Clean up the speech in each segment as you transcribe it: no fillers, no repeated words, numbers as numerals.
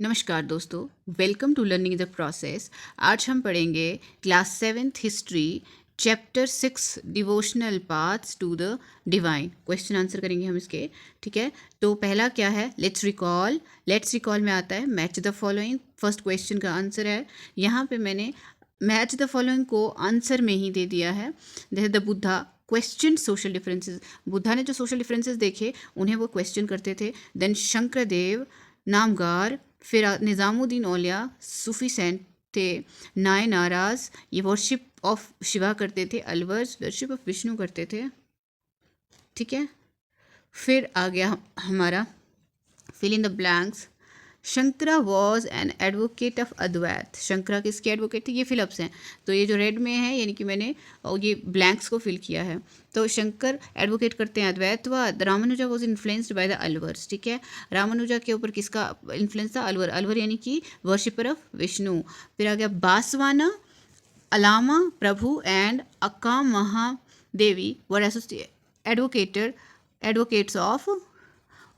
नमस्कार दोस्तों, welcome to learning the process. आज हम पढ़ेंगे class 7th history chapter 6 devotional paths to the divine. Question answer करेंगे हम इसके। ठीक है, तो पहला क्या है, लेट्स रिकॉल में आता है match the following. First question का आंसर है, यहाँ पे मैंने मैच द फॉलोइंग को आंसर में ही दे दिया है। जैसे the Buddha question social differences, Buddha ने जो सोशल डिफरेंसेस देखे उन्हें वो क्वेश्चन करते थे। देन शंकरदेव नामगार, फिर निज़ामुद्दीन औलिया सूफी सेंट थे। नाय नाराज ये वर्शिप ऑफ शिवा करते थे। अलवर्स वर्शिप ऑफ विष्णु करते थे। ठीक है, फिर आ गया हमारा fill in the blanks. Shankara was an advocate of Advaita. Shankara किसके एडवोकेट थे, ये फिलअप्स हैं। तो ये जो रेड में है यानी कि मैंने ये ब्लैंक्स को फिल किया है। तो शंकर एडवोकेट करते हैं Advaitavada. Ramanuja was influenced by the Alvars. ठीक है, रामानुजा के ऊपर किसका इन्फ्लुएंस था, अलवर। अलवर यानी कि वर्शिपर ऑफ विष्णु। फिर आ गया बासवाना, अलामा प्रभु एंड अक्का महादेवी वर एडवोकेट्स ऑफ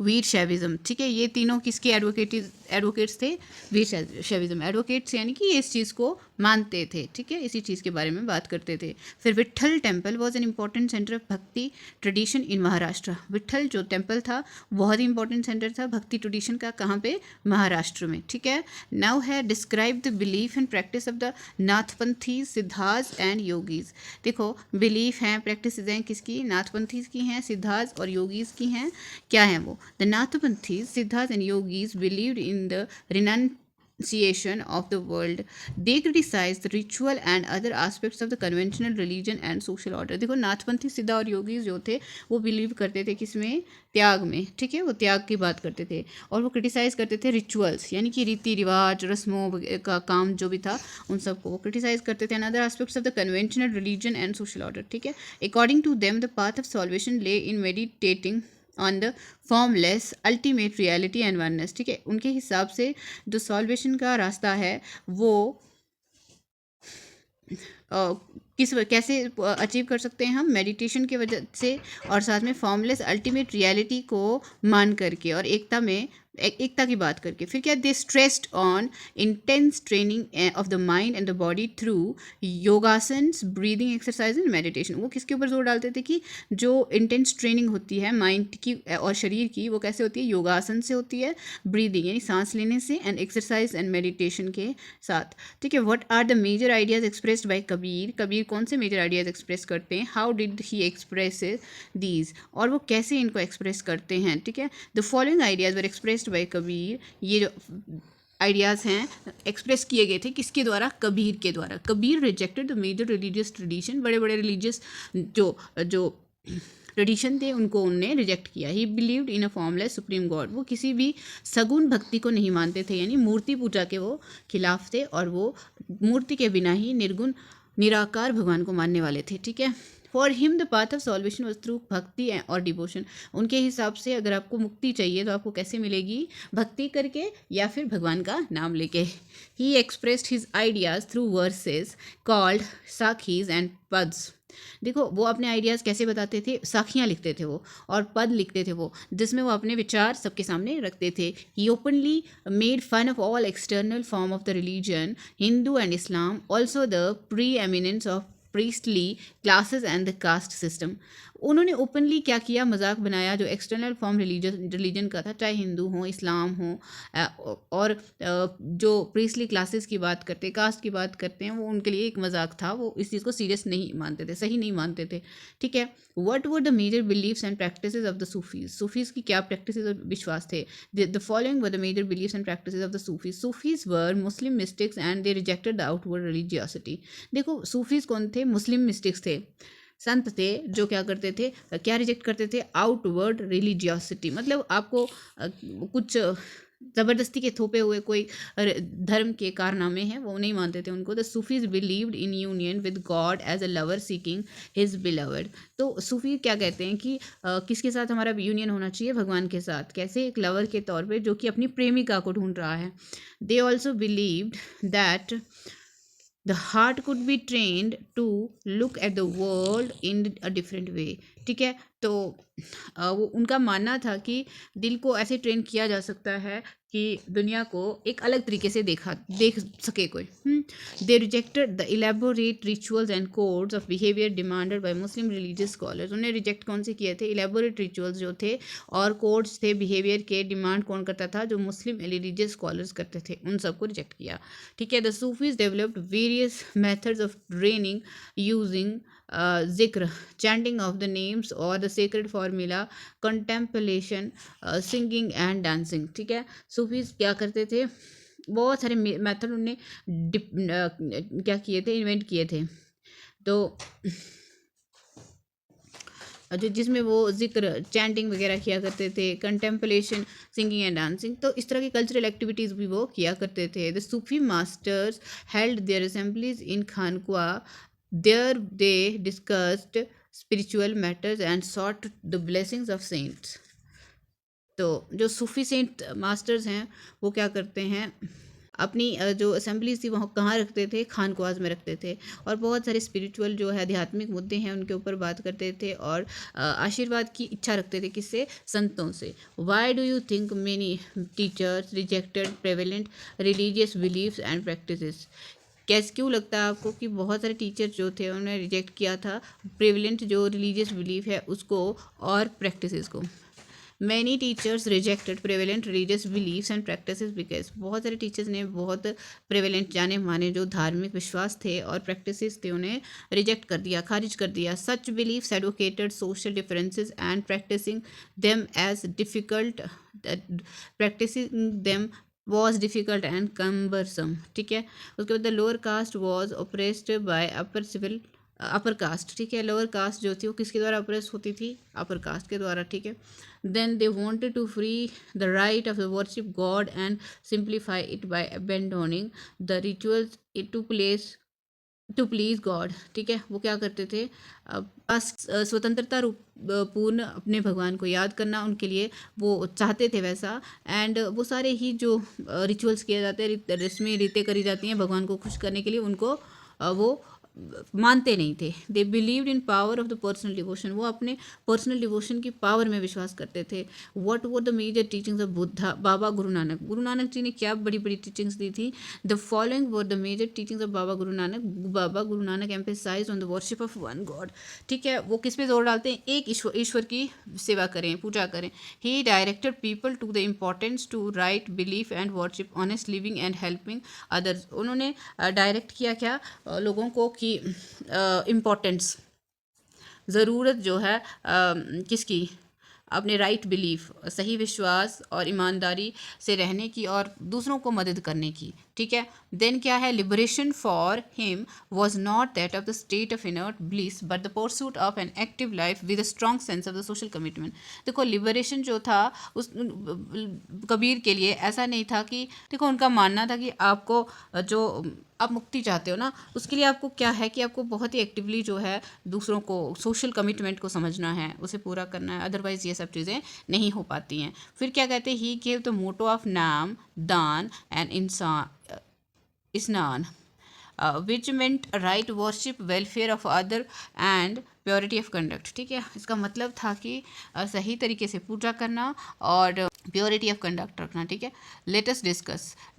वीर शैविज्म। ठीक है, ये तीनों किसके एडवोकेट्स थे, वीर शैविज्म। एडवोकेट्स यानी कि इस चीज़ को मानते थे। ठीक है, इसी चीज़ के बारे में बात करते थे। फिर Vitthal temple was an important centre of भक्ति ट्रेडिशन इन महाराष्ट्र। विट्ठल जो टेम्पल था बहुत ही इंपॉर्टेंट सेंटर था भक्ति ट्रेडिशन का। कहाँ पे, महाराष्ट्र में। ठीक है, नाउ है describe the belief and practice of the Nathpanthi Siddharth and yogis. देखो, बिलीफ हैं, प्रैक्टिस हैं किसकी, नाथपंथीज की हैं, सिद्धार्थ और योगीज की हैं। क्या हैं वो, the Nathapanthis, Siddhas and Yogis believed in the renunciation of the world. They criticized the ritual and other aspects of the conventional religion and social order. देखो, नाथपंथी सिद्धा और योगीज जो थे वो बिलीव करते थे किसमें, त्याग में। ठीक है, वो त्याग की बात करते थे और वो क्रिटिसाइज करते थे रिचुअल्स यानी कि रीति रिवाज रस्मों का काम जो भी था उन सबको वो क्रिटिसाइज करते थे। Other aspects of the conventional religion and social order. ठीक है, according to them the path of salvation lie in meditating on the formless ultimate reality and oneness. ठीक है, उनके हिसाब से जो सॉल्वेशन का रास्ता है वो कैसे अचीव कर सकते हैं हम, मेडिटेशन की वजह से और साथ में फॉर्मलेस अल्टीमेट रियलिटी को मान करके और एकता की बात करके। फिर क्या, they stressed on intense training of the mind and the body through yogasanas, breathing exercise and meditation. वो किसके ऊपर जोर डालते थे कि जो इंटेंस ट्रेनिंग होती है माइंड की और शरीर की वो कैसे होती है, योगासन से होती है, ब्रीदिंग यानी सांस लेने से, एंड एक्सरसाइज एंड मेडिटेशन के साथ। ठीक है, what are the major ideas expressed by Kabir. Kabir कौन से मेजर आइडियाज एक्सप्रेस करते हैं, how did he express these, और वो कैसे इनको एक्सप्रेस करते हैं। ठीक है, the following ideas were expressed by Kabir. ये जो आइडियाज़ हैं एक्सप्रेस किए गए थे किसके द्वारा, कबीर के द्वारा। Kabir rejected the major religious tradition. बड़े बड़े रिलीजियस जो ट्रेडिशन थे उनको उनने रिजेक्ट किया। ही believed in a formless supreme God. वो किसी भी सगुण भक्ति को नहीं मानते थे यानी मूर्ति पूजा के वो खिलाफ थे और वो मूर्ति के बिना ही निर्गुण निराकार भगवान को मानने वाले थे। ठीक है, for him the path of solvation was through भक्ति और डिवोशन। उनके हिसाब से अगर आपको मुक्ति चाहिए तो आपको कैसे मिलेगी, भक्ति करके या फिर भगवान का नाम लेके। He expressed his ideas through verses called sakhis and pads. देखो, वो अपने आइडियाज़ कैसे बताते थे, साखियाँ लिखते थे वो और पद लिखते थे वो, जिसमें वो अपने विचार सबके सामने रखते थे। He openly made fun of all external form of the religion, Hindu and Islam, also the preeminence of priestly classes and the caste system. उन्होंने ओपनली क्या किया, मजाक बनाया जो एक्सटर्नल फॉर्म रिलीजन का था, चाहे हिंदू हो इस्लाम हो, और जो प्रीस्टली क्लासेस की बात करते हैं, कास्ट की बात करते हैं, वो उनके लिए एक मजाक था। वो इस चीज़ को सीरियस नहीं मानते थे, सही नहीं मानते थे। ठीक है, what were the major beliefs and practices of the Sufis. Sufis की क्या प्रैक्टिसेस और विश्वास थे। The following were the major beliefs and practices of the Sufis. Sufis were Muslim mystics and they rejected the outward religiosity. देखो, Sufis कौन थे, मुस्लिम mystics थे, संत थे जो क्या करते थे, क्या रिजेक्ट करते थे, आउटवर्ड रिलीजियोसिटी। मतलब आपको कुछ ज़बरदस्ती के थोपे हुए कोई धर्म के कारनामे हैं वो नहीं मानते थे उनको। The Sufis believed in union with God as a lover seeking his beloved. तो सूफी क्या कहते हैं कि किसके साथ हमारा यूनियन होना चाहिए, भगवान के साथ। कैसे, एक लवर के तौर पे जो कि अपनी प्रेमिका को ढूंढ रहा है। They also believed that the heart could be trained to look at the world in a different way। ठीक है, तो वो उनका मानना था कि दिल को ऐसे ट्रेन किया जा सकता है कि दुनिया को एक अलग तरीके से देख सके कोई। दे rejected the elaborate rituals and codes of behaviour demanded by Muslim religious scholars. उन्हें रिजेक्ट कौन से किए थे? इलेबोरेट रिचुअल्स जो थे और कोड्स थे बिहेवियर के, डिमांड कौन करता था? जो मुस्लिम रिलीजियस स्कॉलर्स करते थे, उन सबको रिजेक्ट किया। ठीक है। The Sufis developed various methods of training using zikr, chanting of the names or the sacred formula, contemplation, singing and dancing. ठीक है। सूफीज क्या करते थे? बहुत सारे मेथड उन्होंने क्या किए थे? इन्वेंट किए थे। तो जो जिसमें वो जिक्र, चैंटिंग वगैरह किया करते थे, कंटेम्पलेशन, सिंगिंग एंड डांसिंग, तो इस तरह की कल्चरल एक्टिविटीज़ भी वो किया करते थे। The Sufi masters held their assemblies in khanqah. There they discussed spiritual matters and sought the blessings of saints. तो जो सूफी सेंट मास्टर्स हैं वो क्या करते हैं? अपनी जो असेंबलीज थी वहाँ कहाँ रखते थे? खानख्वास में रखते थे, और बहुत सारे स्पिरिचुअल जो है आध्यात्मिक मुद्दे हैं उनके ऊपर बात करते थे, और आशीर्वाद की इच्छा रखते थे। किससे? संतों से। Why do you think many teachers rejected prevalent religious beliefs and practices? कैसे, क्यों लगता है आपको कि बहुत सारे टीचर जो थे उन्होंने रिजेक्ट किया था प्रेवेलेंट जो रिलीजियस बिलीफ है उसको और प्रैक्टिसेस को? Many teachers rejected prevalent religious beliefs and practices because, बहुत सारे टीचर्स ने बहुत प्रेवेलेंट जाने माने जो धार्मिक विश्वास थे और प्रैक्टिसेस थे उन्हें रिजेक्ट कर दिया, खारिज कर दिया। Such believes advocated social differences and practising them as difficult, practising them was difficult and cumbersome. ठीक है। उसके बाद the lower caste was oppressed by upper civil, upper caste. ठीक है। लोअर कास्ट जो थी वो किसके द्वारा अप्रेस होती थी? अपर कास्ट के द्वारा। ठीक है। Then they wanted to free the right of the worship God and simplify it by abandoning the rituals it to please God. ठीक है। वो क्या करते थे? स्वतंत्रता रूप पूर्ण अपने भगवान को याद करना उनके लिए वो चाहते थे वैसा, एंड वो सारे ही जो रिचुअल्स किए जाते हैं, रस्में रीतें करी जाती हैं भगवान को खुश करने के लिए, उनको वो मानते नहीं थे। They believed in power of the personal devotion. वो अपने पर्सनल डिवोशन की पावर में विश्वास करते थे। What were the major teachings of Buddha? Baba Guru Nanak. Guru Nanak ji ने क्या बड़ी बड़ी टीचिंग्स दी थी? The following were the major teachings of Baba Guru Nanak. Baba Guru Nanak emphasise on the worship of one God. ठीक है। वो किस पे जोर डालते हैं? एक ईश्वर की सेवा करें, पूजा करें। He directed people to the importance to right belief and worship, honest living and helping others. उन्होंने डायरेक्ट किया क्या लोगों को कि इम्पोर्टेंस, ज़रूरत जो है किसकी? अपने राइट बिलीफ, सही विश्वास और ईमानदारी से रहने की और दूसरों को मदद करने की। ठीक है। देन क्या है? Liberation for him was not that of the state of inert bliss but the pursuit of an active life with a strong sense of the social commitment. देखो, लिबरेशन जो था उस कबीर के लिए ऐसा नहीं था कि, देखो उनका मानना था कि आपको जो आप मुक्ति चाहते हो ना, उसके लिए आपको क्या है कि आपको बहुत ही एक्टिवली जो है दूसरों को, सोशल कमिटमेंट को समझना है, उसे पूरा करना है, अदरवाइज़ ये सब चीज़ें नहीं हो पाती हैं। फिर क्या कहते हैं? He gave the motto of naam, daan and snan, which meant right worship, welfare of other and purity of conduct. ठीक है। इसका मतलब था कि सही तरीके से पूजा करना और प्योरिटी ऑफ कंडक्ट रखना। ठीक है। लेटेस्ट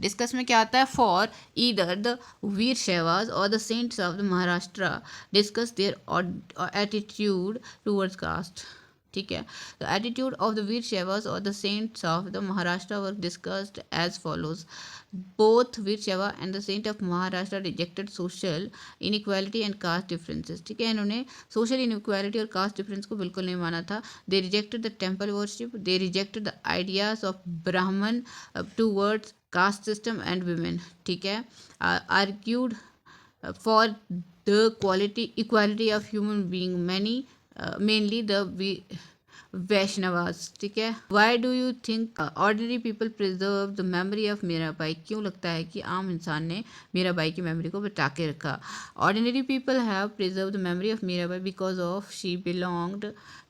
डिस्कस में क्या आता है? For either the Virashaivas और the saints of the Maharashtra discuss their attitude towards caste. ठीक है। The attitude of the Virashaivas और the saints of the Maharashtra were discussed as follows. Both Virashaiva and the saint of Maharashtra rejected social inequality and caste differences. ठीक है। इन्होंने social inequality और caste difference को बिल्कुल नहीं माना था। They rejected the temple worship, they rejected the ideas of Brahman towards caste system and women. ठीक है। Argued for the quality equality of human being, many mainly the Vaishnavas. ठीक है। Why do you think ordinary people preserve the memory of Mirabai? क्यों लगता है कि आम इंसान ने मीराबाई की मेमोरी को बचा के रखा? Ordinary people have preserve the memory of Mirabai because of she belonged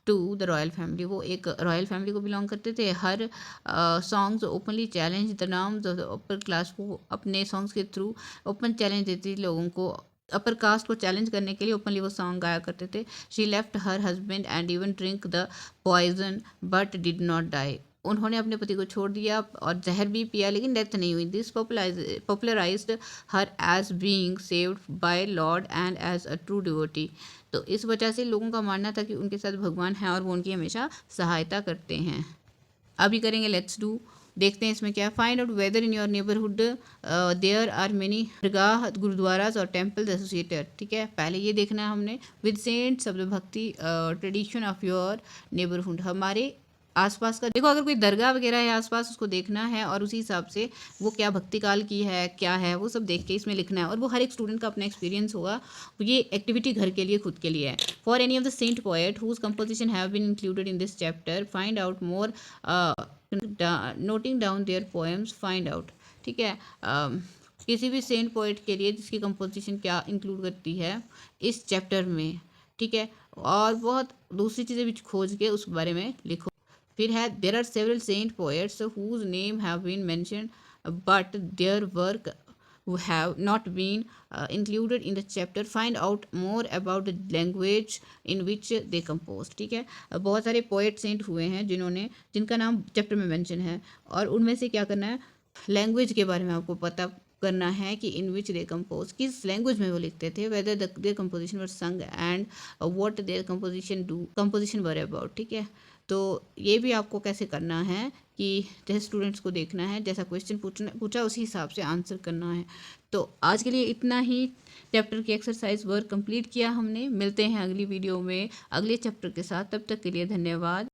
to the royal family. वो एक रॉयल फैमिली को बिलोंग करते थे। Her songs openly challenge the norms of the upper class. वो अपने सॉन्ग्स के थ्रू ओपन चैलेंज देती थी लोगों को, अपर कास्ट को चैलेंज करने के लिए ओपनली वो सॉन्ग गाया करते थे। She left her husband and even drink the poison but did not die. उन्होंने अपने पति को छोड़ दिया और जहर भी पिया, लेकिन डेथ नहीं हुई। This popularized her as being saved by Lord and as a true devotee. तो इस वजह से लोगों का मानना था कि उनके साथ भगवान हैं और वो उनकी हमेशा सहायता करते हैं। अभी करेंगे लेट्स डू। देखते हैं इसमें क्या। Find out whether in your neighbourhood there are many dargah, gurudwaras और टेम्पल्स एसोसिएटेड। ठीक है, पहले ये देखना है हमने विद सेंट शब्द भक्ति ट्रेडिशन ऑफ योर नेबरहुड। हमारे आसपास का देखो, अगर कोई दरगाह वगैरह है आसपास, उसको देखना है और उसी हिसाब से वो क्या भक्ति काल की है, क्या है, वो सब देख के इसमें लिखना है। और वो हर एक स्टूडेंट का अपना एक्सपीरियंस होगा। ये एक्टिविटी घर के लिए, खुद के लिए है। For any of the saint poet whose composition have been included in this chapter, find out more noting down their poems, find out. ठीक है, किसी भी सेंट पोएट के लिए जिसकी कंपोजिशन क्या इंक्लूड करती है इस चैप्टर में। ठीक है, और बहुत दूसरी चीज़ें भी खोज के उस बारे में लिखो। फिर है there are several saint poets whose name have been mentioned but their work have not been included in the chapter, find out more about the language in which they composed। ठीक है, बहुत सारे पोएट सेंट हुए हैं जिनका नाम chapter में mention है, और उनमें से क्या करना है, लैंग्वेज के बारे में आपको पता करना है कि इन विच दे कंपोज, किस लैंग्वेज में वो लिखते थे, वेदर देयर कंपोजिशन वर संग and what their composition were about. ठीक है, तो ये भी आपको कैसे करना है कि जैसे स्टूडेंट्स को देखना है, जैसा क्वेश्चन पूछा उसी हिसाब से आंसर करना है। तो आज के लिए इतना ही। चैप्टर की एक्सरसाइज वर्क कंप्लीट किया हमने। मिलते हैं अगली वीडियो में अगले चैप्टर के साथ, तब तक के लिए धन्यवाद।